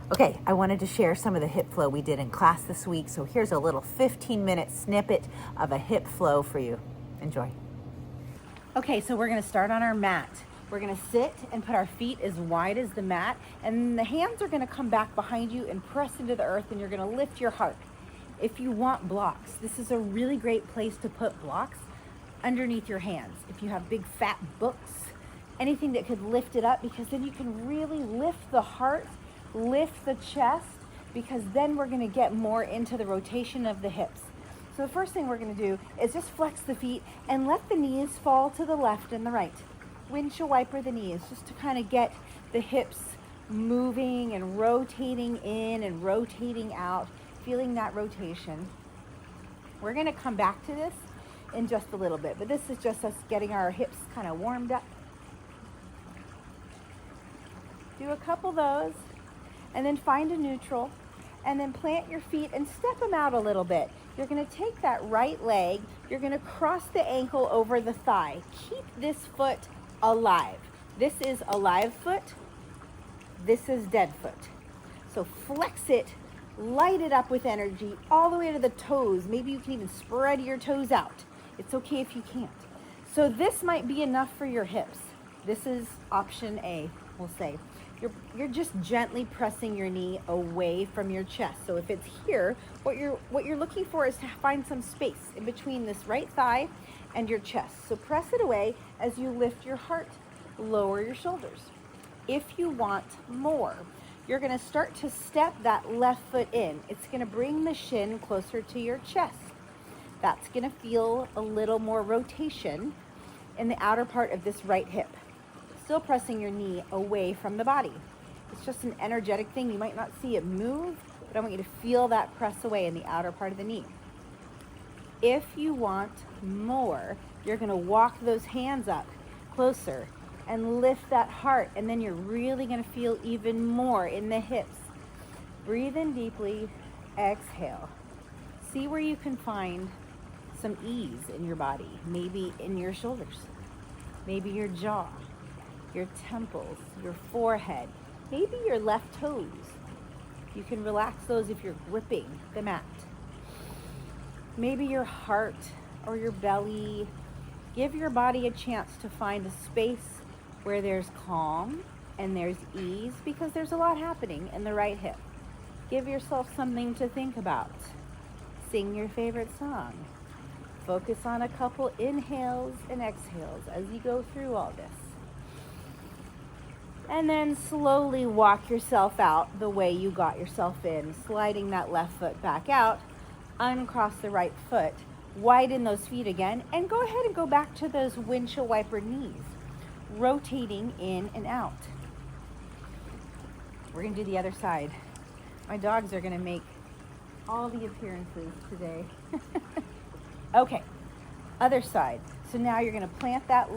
Okay, I wanted to share some of the hip flow we did in class this week. So here's a little 15-minute snippet of a hip flow for you. Enjoy. Okay, so we're gonna start on our mat. We're gonna sit and put our feet as wide as the mat, and the hands are gonna come back behind you and press into the earth, and you're gonna lift your heart. If you want blocks, this is a really great place to put blocks underneath your hands. If you have big fat books, anything that could lift it up, because then you can really lift the heart, lift the chest, because then we're gonna get more into the rotation of the hips. So the first thing we're gonna do is just flex the feet and let the knees fall to the left and the right. Windshield wiper the knees, just to kind of get the hips moving and rotating in and rotating out, feeling that rotation. We're gonna come back to this in just a little bit, but this is just us getting our hips kind of warmed up. Do a couple of those, and then find a neutral, and then plant your feet and step them out a little bit. You're gonna take that right leg, you're gonna cross the ankle over the thigh. Keep this foot alive. This is a live foot, this is dead foot. So flex it, light it up with energy all the way to the toes. Maybe you can even spread your toes out. It's okay if you can't. So this might be enough for your hips. This is option A, we'll say. You're just gently pressing your knee away from your chest. So if it's here, what you're looking for is to find some space in between this right thigh and your chest. So press it away as you lift your heart, lower your shoulders. If you want more, you're gonna start to step that left foot in. It's gonna bring the shin closer to your chest. That's gonna feel a little more rotation in the outer part of this right hip. Still pressing your knee away from the body. It's just an energetic thing. You might not see it move, but I want you to feel that press away in the outer part of the knee. If you want more, you're gonna walk those hands up closer and lift that heart, and then you're really gonna feel even more in the hips. Breathe in deeply, exhale. See where you can find some ease in your body, maybe in your shoulders, maybe your jaw, your temples, your forehead, maybe your left toes. You can relax those if you're gripping the mat. Maybe your heart or your belly. Give your body a chance to find a space where there's calm and there's ease, because there's a lot happening in the right hip. Give yourself something to think about. Sing your favorite song. Focus on a couple inhales and exhales as you go through all this. And then slowly walk yourself out the way you got yourself in, sliding that left foot back out, uncross the right foot, widen those feet again, and go ahead and go back to those windshield wiper knees, rotating in and out. We're gonna do the other side. My dogs are gonna make all the appearances today. Okay, other side. So now you're gonna plant that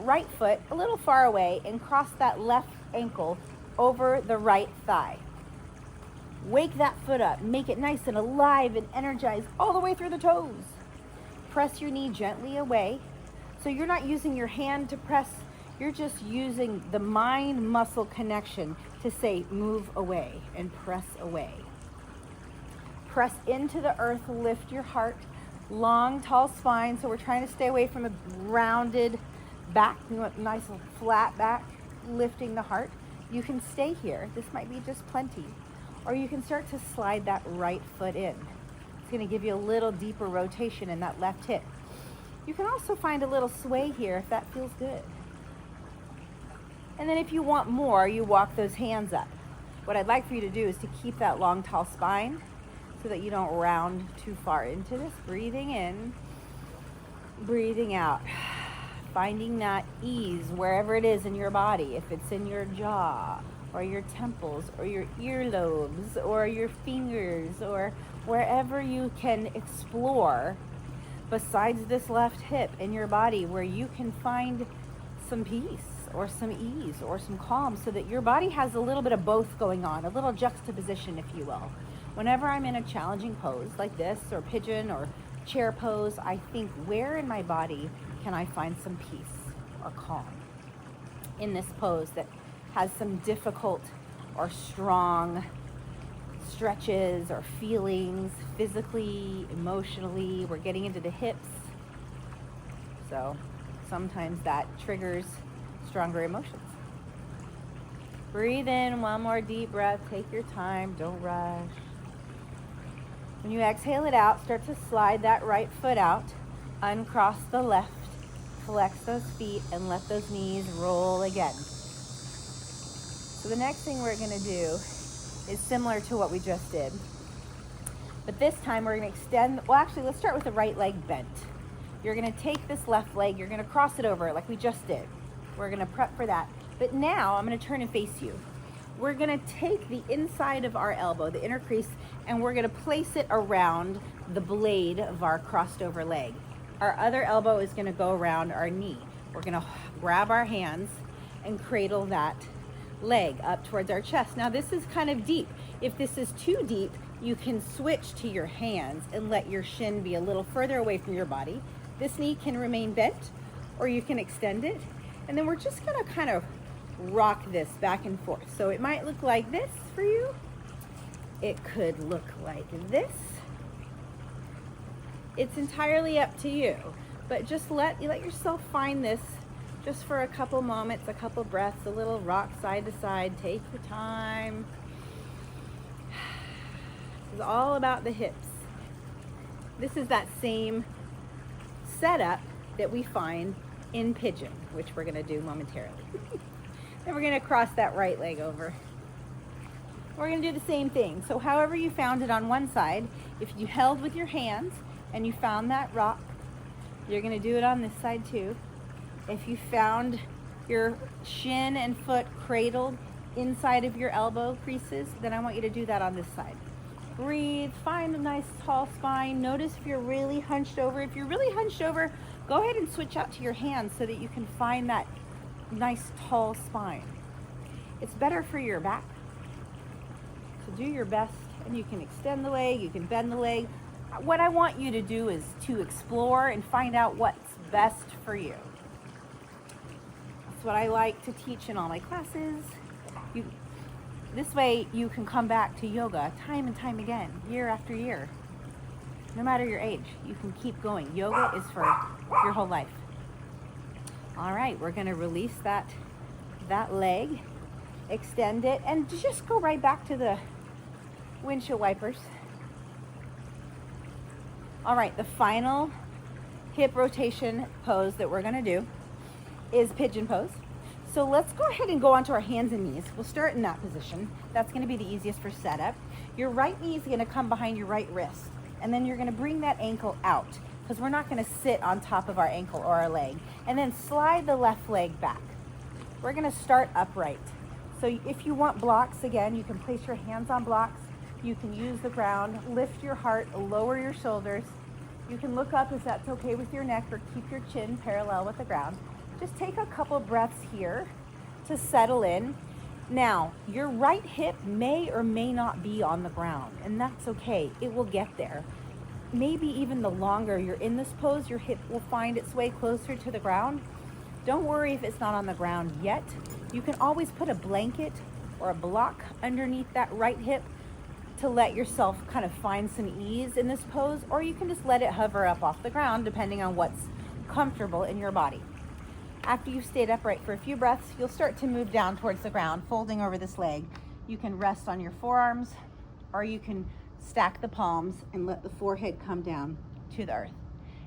right foot a little far away and cross that left ankle over the right thigh. Wake that foot up, make it nice and alive and energized all the way through the toes. Press your knee gently away. So you're not using your hand to press, you're just using the mind-muscle connection to say move away and press away. Press into the earth, lift your heart. Long, tall spine, so we're trying to stay away from a rounded back. We want nice flat back, lifting the heart. You can stay here. This might be just plenty. Or you can start to slide that right foot in. It's gonna give you a little deeper rotation in that left hip. You can also find a little sway here if that feels good. And then if you want more, you walk those hands up. What I'd like for you to do is to keep that long, tall spine, so that you don't round too far into this. Breathing in, breathing out. Finding that ease wherever it is in your body. If it's in your jaw, or your temples, or your earlobes, or your fingers, or wherever you can explore besides this left hip in your body, where you can find some peace, or some ease, or some calm, so that your body has a little bit of both going on, a little juxtaposition, if you will. Whenever I'm in a challenging pose like this, or pigeon, or chair pose, I think, where in my body can I find some peace or calm in this pose that has some difficult or strong stretches or feelings physically, emotionally. We're getting into the hips. So sometimes that triggers stronger emotions. Breathe in, one more deep breath. Take your time, don't rush. When you exhale it out, start to slide that right foot out, uncross the left, flex those feet, and let those knees roll again. So the next thing we're gonna do is similar to what we just did. But this time we're gonna extend, well actually let's start with the right leg bent. You're gonna take this left leg, you're gonna cross it over like we just did. We're gonna prep for that. But now I'm gonna turn and face you. We're gonna take the inside of our elbow, the inner crease, and we're gonna place it around the blade of our crossed over leg. Our other elbow is gonna go around our knee. We're gonna grab our hands and cradle that leg up towards our chest. Now this is kind of deep. If this is too deep, you can switch to your hands and let your shin be a little further away from your body. This knee can remain bent, or you can extend it. And then we're just gonna kind of rock this back and forth. So it might look like this for you. It could look like this. It's entirely up to you, but just let yourself find this just for a couple moments, a couple breaths, a little rock side to side. Take your time. This is all about the hips. This is that same setup that we find in pigeon, which we're gonna do momentarily. Then we're gonna cross that right leg over. We're gonna do the same thing. So however you found it on one side, if you held with your hands and you found that rock, you're gonna do it on this side too. If you found your shin and foot cradled inside of your elbow creases, then I want you to do that on this side. Breathe, find a nice tall spine. Notice if you're really hunched over. If you're really hunched over, go ahead and switch out to your hands so that you can find that nice tall spine. It's better for your back. So do your best, and you can extend the leg, you can bend the leg. What I want you to do is to explore and find out what's best for you. That's what I like to teach in all my classes. This way you can come back to yoga time and time again, year after year. No matter your age, you can keep going. Yoga is for your whole life. All right, we're gonna release that leg, extend it, and just go right back to the windshield wipers. All right, the final hip rotation pose that we're gonna do is pigeon pose. So let's go ahead and go onto our hands and knees. We'll start in that position. That's gonna be the easiest for setup. Your right knee is gonna come behind your right wrist, and then you're gonna bring that ankle out, because we're not gonna sit on top of our ankle or our leg. And then slide the left leg back. We're gonna start upright. So if you want blocks, again, you can place your hands on blocks. You can use the ground, lift your heart, lower your shoulders. You can look up if that's okay with your neck, or keep your chin parallel with the ground. Just take a couple breaths here to settle in. Now, your right hip may or may not be on the ground, and that's okay. It will get there. Maybe even the longer you're in this pose, your hip will find its way closer to the ground. Don't worry if it's not on the ground yet. You can always put a blanket or a block underneath that right hip to let yourself kind of find some ease in this pose, or you can just let it hover up off the ground depending on what's comfortable in your body. After you've stayed upright for a few breaths, you'll start to move down towards the ground, folding over this leg. You can rest on your forearms, or you can stack the palms and let the forehead come down to the earth.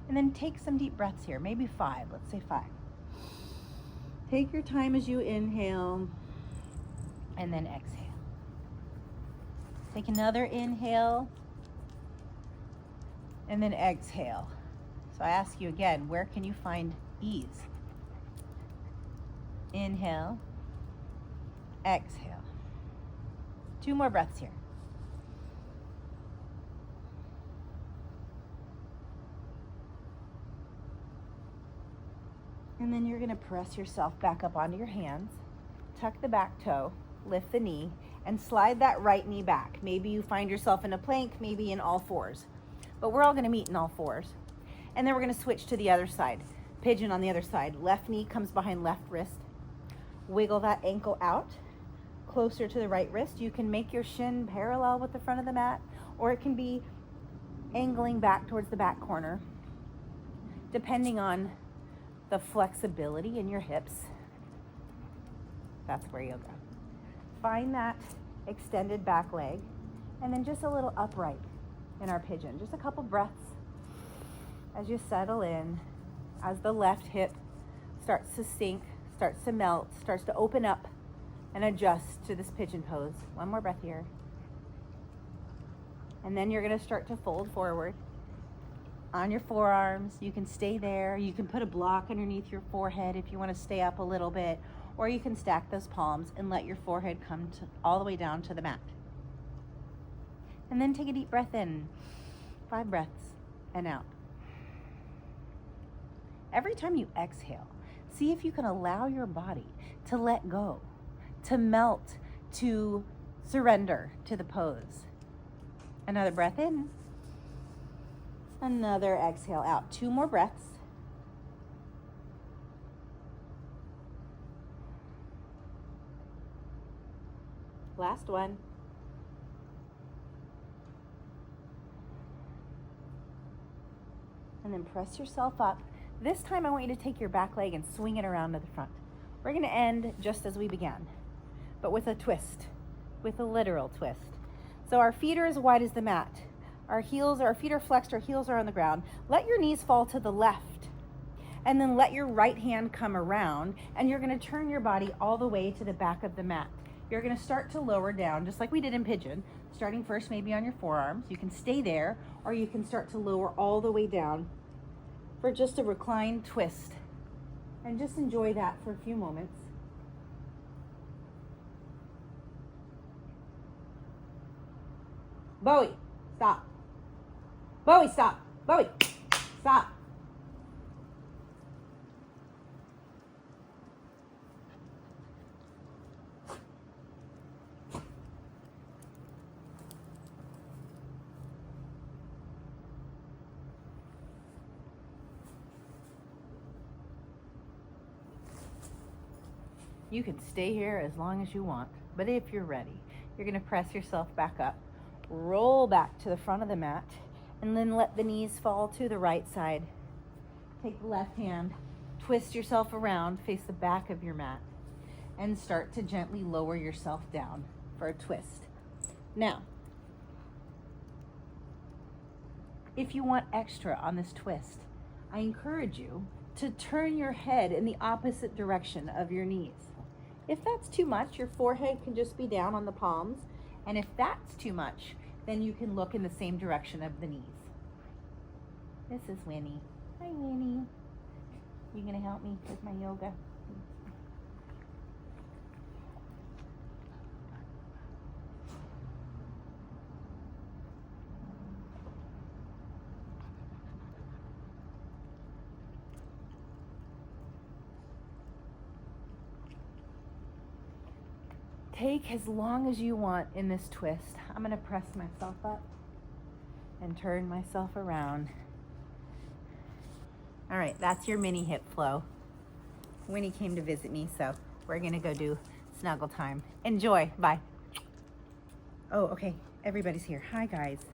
And then take some deep breaths here, maybe 5, let's say 5. Take your time as you inhale, and then exhale. Take another inhale, and then exhale. So I ask you again, where can you find ease? Inhale, exhale. 2 more breaths here. And then you're gonna press yourself back up onto your hands, tuck the back toe, lift the knee, and slide that right knee back. Maybe you find yourself in a plank, maybe in all fours, but we're all gonna meet in all fours. And then we're gonna switch to the other side. Pigeon on the other side. Left knee comes behind left wrist. Wiggle that ankle out, closer to the right wrist. You can make your shin parallel with the front of the mat, or it can be angling back towards the back corner, depending on the flexibility in your hips. That's where you'll go. Find that extended back leg, and then just a little upright in our pigeon. Just a couple breaths as you settle in, as the left hip starts to sink, starts to melt, starts to open up and adjust to this pigeon pose. One more breath here. And then you're going to start to fold forward on your forearms. You can stay there. You can put a block underneath your forehead if you want to stay up a little bit, or you can stack those palms and let your forehead come all the way down to the mat. And then take a deep breath in, 5 breaths, and out. Every time you exhale, see if you can allow your body to let go, to melt, to surrender to the pose. Another breath in, another exhale out. 2 more breaths. Last one. And then press yourself up. This time I want you to take your back leg and swing it around to the front. We're going to end just as we began, but with a twist, with a literal twist. So our feet are as wide as the mat. Our feet are flexed, our heels are on the ground. Let your knees fall to the left, and then let your right hand come around, and you're going to turn your body all the way to the back of the mat. You're going to start to lower down, just like we did in pigeon, starting first maybe on your forearms. You can stay there, or you can start to lower all the way down for just a reclined twist. And just enjoy that for a few moments. Bowie, stop. Bowie, stop. Bowie, stop. You can stay here as long as you want, but if you're ready, you're going to press yourself back up, roll back to the front of the mat, and then let the knees fall to the right side. Take the left hand, twist yourself around, face the back of your mat, and start to gently lower yourself down for a twist. Now, if you want extra on this twist, I encourage you to turn your head in the opposite direction of your knees. If that's too much, your forehead can just be down on the palms. And if that's too much, then you can look in the same direction of the knees. This is Winnie. Hi, Winnie. You gonna help me with my yoga? Take as long as you want in this twist. I'm going to press myself up and turn myself around. All right, that's your mini hip flow. Winnie came to visit me, so we're going to go do snuggle time. Enjoy. Bye. Oh, okay. Everybody's here. Hi, guys.